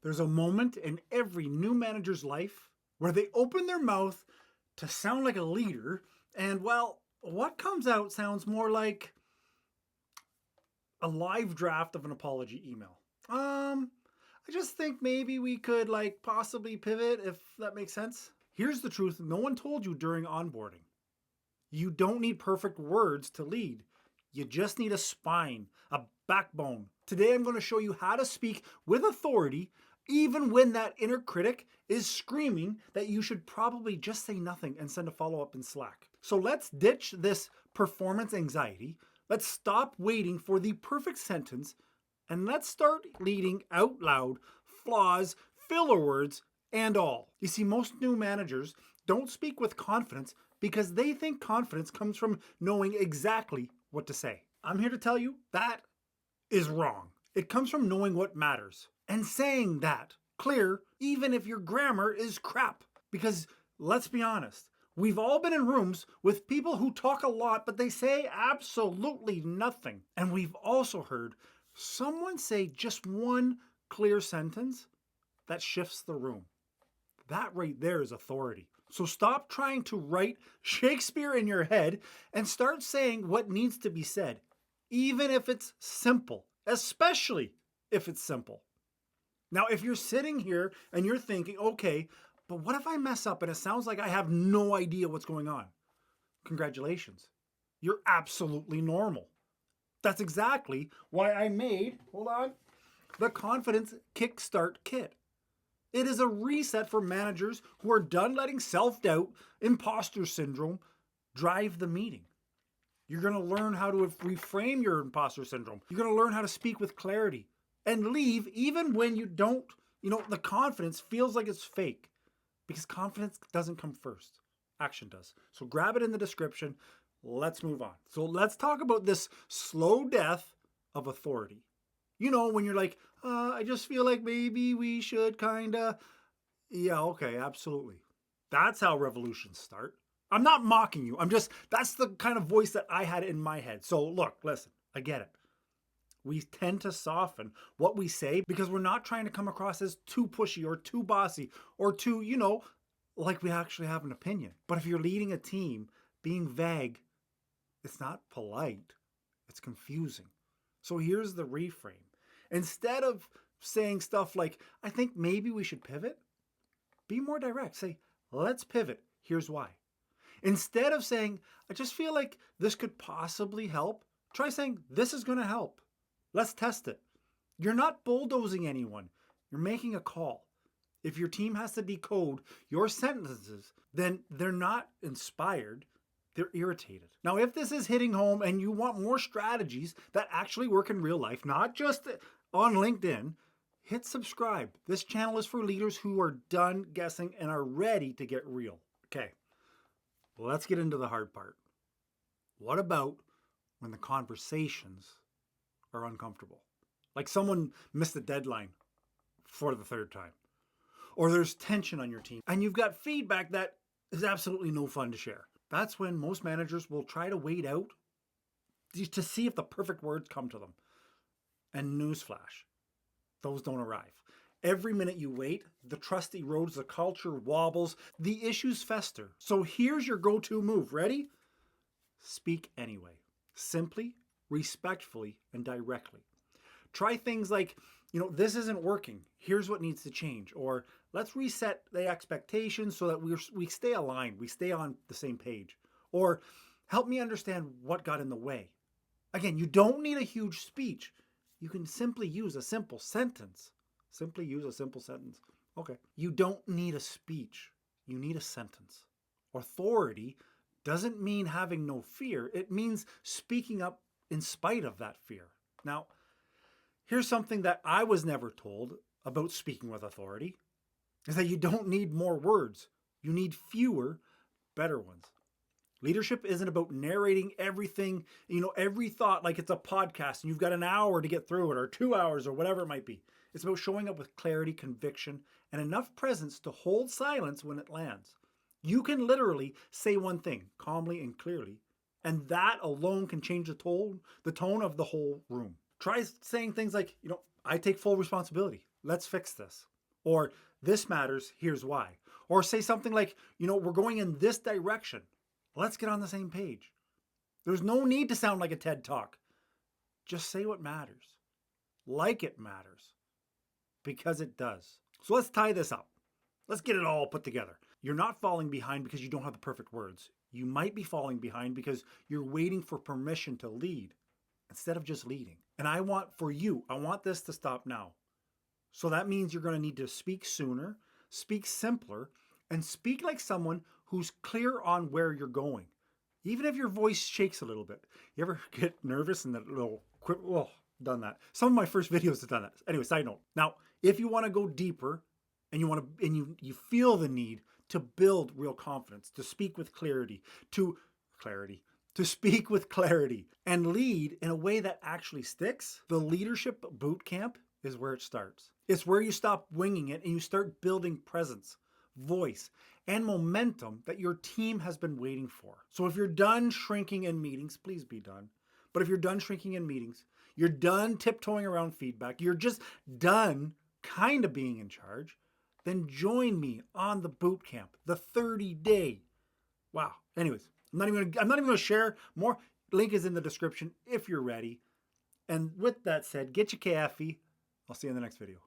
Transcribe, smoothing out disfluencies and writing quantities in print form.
There's a moment in every new manager's life where they open their mouth to sound like a leader, and well, what comes out sounds more like a live draft of an apology email. I just think maybe we could possibly pivot if that makes sense. Here's the truth no one told you during onboarding. You don't need perfect words to lead. You just need a spine, a backbone. Today I'm going to show you how to speak with authority even when that inner critic is screaming that you should probably just say nothing and send a follow-up in Slack. So let's ditch this performance anxiety. Let's stop waiting for the perfect sentence and let's start leading out loud, flaws, filler words, and all. You see, most new managers don't speak with confidence because they think confidence comes from knowing exactly what to say. I'm here to tell you that is wrong. It comes from knowing what matters and saying that clear, even if your grammar is crap. Because let's be honest, we've all been in rooms with people who talk a lot, but they say absolutely nothing. And we've also heard someone say just one clear sentence that shifts the room. That right there is authority. So stop trying to write Shakespeare in your head and start saying what needs to be said, even if it's simple, especially if it's simple. Now, if you're sitting here and you're thinking, okay, but what if I mess up and it sounds like I have no idea what's going on? Congratulations. You're absolutely normal. That's exactly why I made, the Confidence Kickstart Kit. It is a reset for managers who are done letting self-doubt, imposter syndrome drive the meeting. You're going to learn how to reframe your imposter syndrome. You're going to learn how to speak with clarity and leave even when you don't, the confidence feels like it's fake, because confidence doesn't come first. Action does. So grab it in the description. Let's move on. So let's talk about this slow death of authority. When you're like, I just feel like maybe we should yeah, okay, absolutely. That's how revolutions start. I'm not mocking you. That's the kind of voice that I had in my head. So look, listen, I get it. We tend to soften what we say because we're not trying to come across as too pushy or too bossy or too, like we actually have an opinion. But if you're leading a team, being vague, it's not polite, it's confusing. So here's the reframe. Instead of saying stuff like, I think maybe we should pivot, be more direct. Say, let's pivot. Here's why. Instead of saying, I just feel like this could possibly help, try saying, this is going to help. Let's test it. You're not bulldozing anyone. You're making a call. If your team has to decode your sentences, then they're not inspired. They're irritated. Now, if this is hitting home and you want more strategies that actually work in real life, not just on LinkedIn, hit subscribe. This channel is for leaders who are done guessing and are ready to get real. Okay, let's get into the hard part. What about when the conversations are uncomfortable? Like someone missed a deadline for the third time, or there's tension on your team and you've got feedback that is absolutely no fun to share. That's when most managers will try to wait out to see if the perfect words come to them. And newsflash, those don't arrive. Every minute you wait, the trust erodes, the culture wobbles, the issues fester. So here's your go-to move. Ready? Speak anyway. Simply, respectfully, and directly. Try things like, this isn't working. Here's what needs to change. Or let's reset the expectations so that we stay aligned. We stay on the same page. Or help me understand what got in the way. Again, you don't need a huge speech. You can simply use a simple sentence. Simply use a simple sentence. Okay. You don't need a speech. You need a sentence. Authority doesn't mean having no fear. It means speaking up in spite of that fear. Now, here's something that I was never told about speaking with authority, is that you don't need more words. You need fewer, better ones. Leadership isn't about narrating everything, every thought like it's a podcast and you've got an hour to get through it or 2 hours or whatever it might be. It's about showing up with clarity, conviction, and enough presence to hold silence when it lands. You can literally say one thing calmly and clearly, and that alone can change the tone of the whole room. Try saying things like, I take full responsibility. Let's fix this. Or this matters, here's why. Or say something like, we're going in this direction. Let's get on the same page. There's no need to sound like a TED Talk. Just say what matters. Like it matters. Because it does. So let's tie this up. Let's get it all put together. You're not falling behind because you don't have the perfect words. You might be falling behind because you're waiting for permission to lead instead of just leading. And I want this to stop now. So that means you're going to need to speak sooner, speak simpler, and speak like someone who's clear on where you're going. Even if your voice shakes a little bit. You ever get nervous and that little quick, done that. Some of my first videos have done that. Anyway, side note. Now, if you want to go deeper and you feel the need to build real confidence, to speak with clarity, to speak with clarity and lead in a way that actually sticks, the leadership boot camp is where it starts. It's where you stop winging it and you start building presence, voice, and momentum that your team has been waiting for. So if you're done shrinking in meetings, please be done. But if you're done shrinking in meetings, you're done tiptoeing around feedback, you're just done kind of being in charge, then join me on the boot camp, the 30-day. Wow. Anyways, I'm not even going to share more. Link is in the description if you're ready. And with that said, get your coffee. I'll see you in the next video.